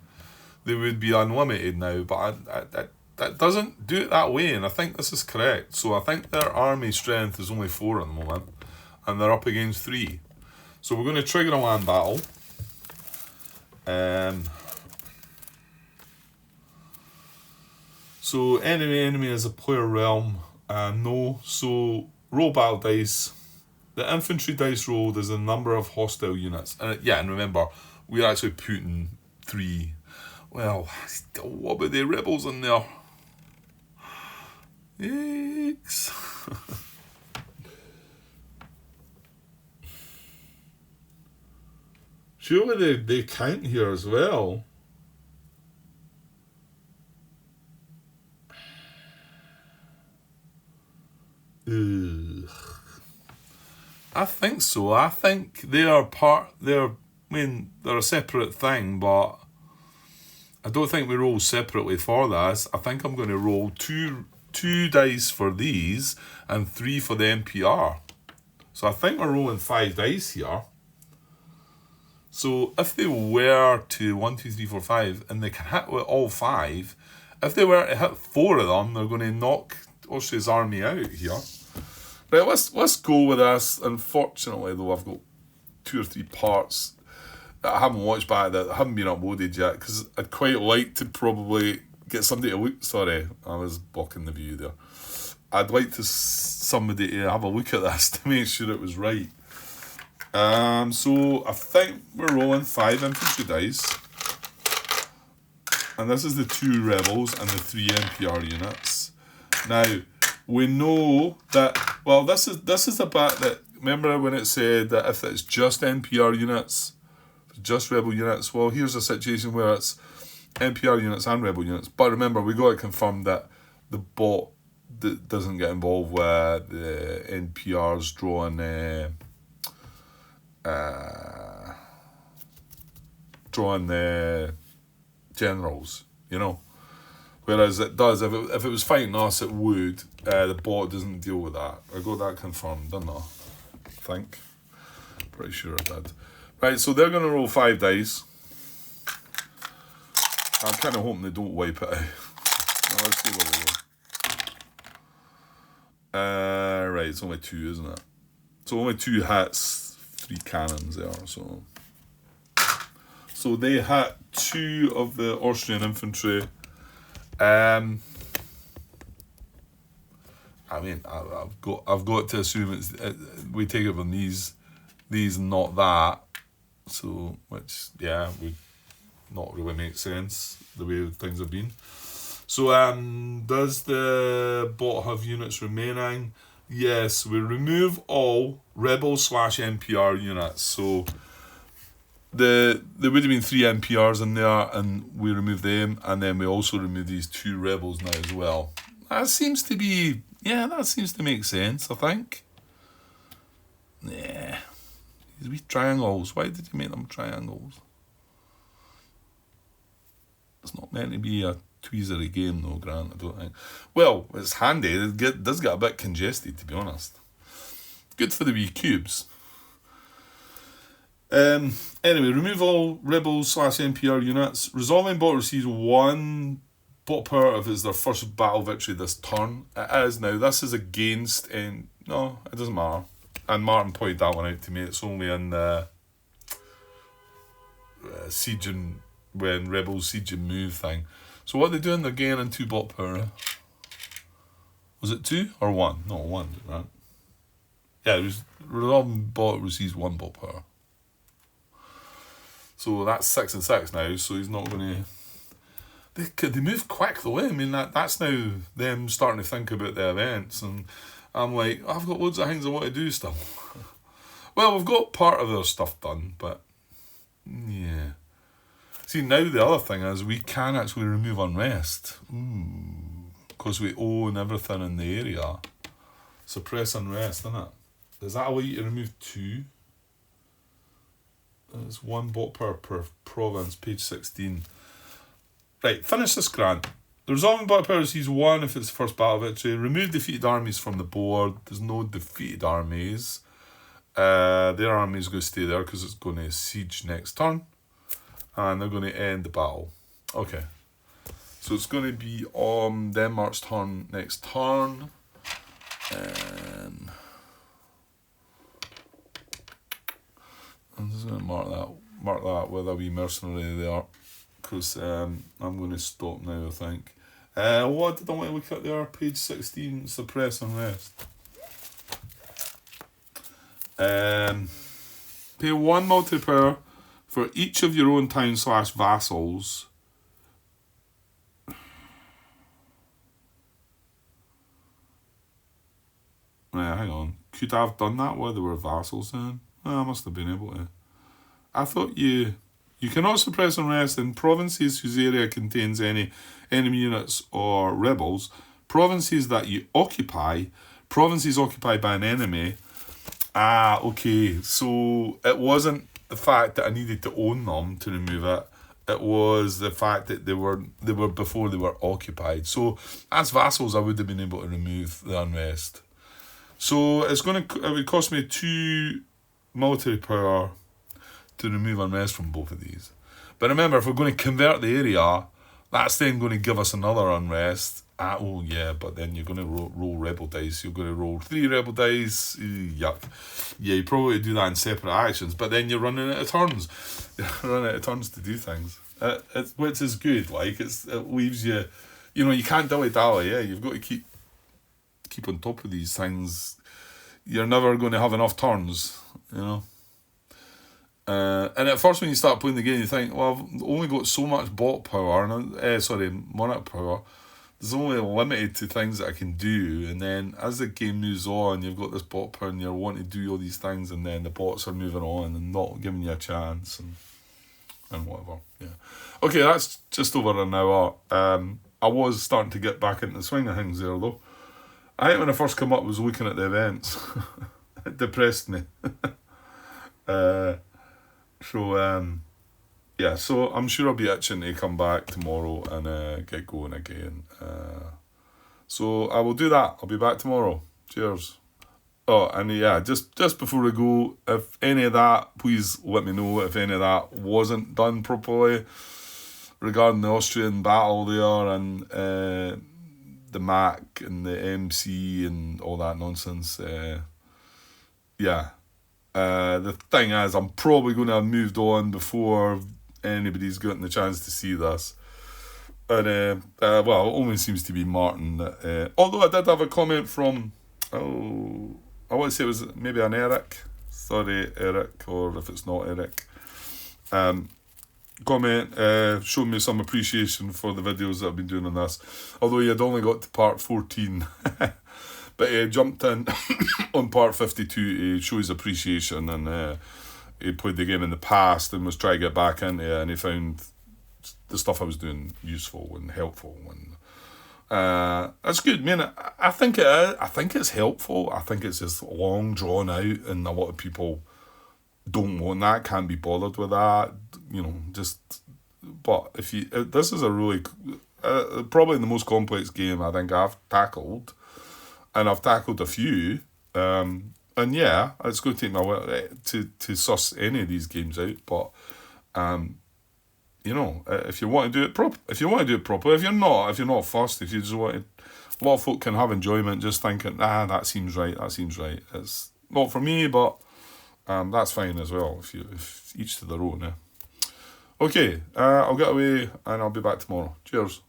S1: They would be unlimited now, but that doesn't do it that way, and I think this is correct. So I think their army strength is only 4 at the moment, and they're up against 3. So we're going to trigger a land battle. So enemy is a player realm. No. So roll battle dice. The infantry dice rolled is the number of hostile units. And remember, we're actually putting 3. Well, what about the rebels in there? Yikes. Surely they count here as well. Ugh. I think so. I think they're a separate thing, but I don't think we roll separately for this. I think I'm going to roll two dice for these and 3 for the NPR. So I think we're rolling 5 dice here. So if they were to 1, 2, 3, 4, 5, and they can hit with all 5, if they were to hit 4 of them, they're going to knock Austria's army out here. Right, let's go with this. Unfortunately, though, I've got 2 or 3 parts that I haven't watched back that haven't been uploaded yet, because I'd quite like to probably get somebody to look. Sorry, I was blocking the view there. I'd like somebody to have a look at this to make sure it was right. So I think we're rolling 5 infantry dice, and this is the 2 rebels and the 3 NPR units. Now we know that. Well, this is the bit that, remember when it said that if it's just NPR units, just rebel units. Well, here's a situation where it's NPR units and rebel units. But remember, we got to confirm that the bot doesn't get involved with the NPRs drawing the generals, you know. Whereas it does, if it was fighting us, it would. The bot doesn't deal with that. I got that confirmed, didn't I? I think. Pretty sure I did. Right, so they're going to roll 5 dice. I'm kind of hoping they don't wipe it out. Now, let's see what we go. Right, it's only 2, isn't it? So only 2 hits, 3 cannons there. So they hit 2 of the Austrian infantry. I mean, I've got to assume we take it from these not that. So, which, yeah, would not really make sense the way things have been. So, does the bot have units remaining? Yes, we remove all rebel/NPR units. So, there would have been 3 NPRs in there, and we remove them, and then we also remove these 2 rebels now as well. That seems to make sense, I think. Yeah. These wee triangles. Why did you make them triangles? It's not meant to be a tweezery game, though, Grant, I don't think. Well, it's handy. It does get a bit congested, to be honest. Good for the wee cubes. Anyway, remove all rebels/NPR units. Resolving bot receives 1 bot power if it's their first battle victory this turn. It is now. This is against. No, it doesn't matter. And Martin pointed that one out to me. It's only in the siege and when rebels siege and move thing. So what are they doing? They're gaining 2 bot power. Was it 2 or 1? No, 1. Right? Yeah, it was resolving bot receives 1 bot power. So that's 6 and 6 now, so he's not going to... They move quick though, eh? I mean, that's now them starting to think about the events, and I'm like, I've got loads of things I want to do still. Well, we've got part of their stuff done, but yeah. See, now the other thing is we can actually remove unrest. Because we own everything in the area. Suppress unrest, isn't it? Does that allow you to remove 2? There's 1 bot per province, page 16. Right, finish this grant. The resolving bot power sees 1 if it's the first battle victory. Remove defeated armies from the board. There's no defeated armies. Their army is going to stay there because it's going to siege next turn. And they're going to end the battle. Okay. So it's going to be on Denmark's turn next turn. I'm just going to mark that with a wee mercenary there. Because I'm going to stop now, I think. What did I want to look at there? Page 16, suppress unrest. Pay 1 multipower for each of your own town/vassals. Right, hang on. Could I have done that while they were vassals then? Oh, I must have been able to. I thought you cannot suppress unrest in provinces whose area contains any enemy units or rebels, provinces that you occupy, provinces occupied by an enemy. Ah, okay. So it wasn't the fact that I needed to own them to remove it. It was the fact that they were before they were occupied. So as vassals, I would have been able to remove the unrest. So it would cost me 2 military power to remove unrest from both of these. But remember, if we're going to convert the area, that's then going to give us another unrest. Oh yeah, but then you're going to roll rebel dice. You're going to roll 3 rebel dice. Yuck. Yeah, you probably do that in separate actions, but then you're running out of turns. You're running out of turns to do things. Which is good. Like it leaves you, you can't dilly-dally. Yeah, you've got to keep on top of these things. You're never going to have enough turns. And at first when you start playing the game, you think, well, I've only got so much bot power, monarch power. There's only limited to things that I can do, and then as the game moves on, you've got this bot power and you're wanting to do all these things, and then the bots are moving on and not giving you a chance and whatever. Yeah. Okay, that's just over an hour. I was starting to get back into the swing of things there though. I think when I first come up I was looking at the events. It depressed me. So I'm sure I'll be itching to come back tomorrow and get going again. So I will do that. I'll be back tomorrow. Cheers. Oh, and yeah, just before we go, if any of that, please let me know if any of that wasn't done properly regarding the Austrian battle there and the Mac and the MC and all that nonsense. The thing is, I'm probably going to have moved on before anybody's gotten the chance to see this. And, it only seems to be Martin. Although I did have a comment from, I want to say it was maybe an Eric. Sorry, Eric, or if it's not Eric. Comment showing me some appreciation for the videos that I've been doing on this. Although he had only got to part 14. But he jumped in on part 52 to show his appreciation, and he played the game in the past and was trying to get back into it, and he found the stuff I was doing useful and helpful, and that's good. I mean, I think it is. I think it's helpful. I think it's just long drawn out, and a lot of people don't want that, can't be bothered with that, but this is a really probably the most complex game I think I've tackled. And I've tackled a few, and yeah, it's going to take me a while to suss any of these games out. But if you want to do it properly, if you're not fussed, if you just want to, a lot of folk can have enjoyment just thinking, that seems right. It's not for me, but that's fine as well. If each to their own. Okay, I'll get away and I'll be back tomorrow. Cheers.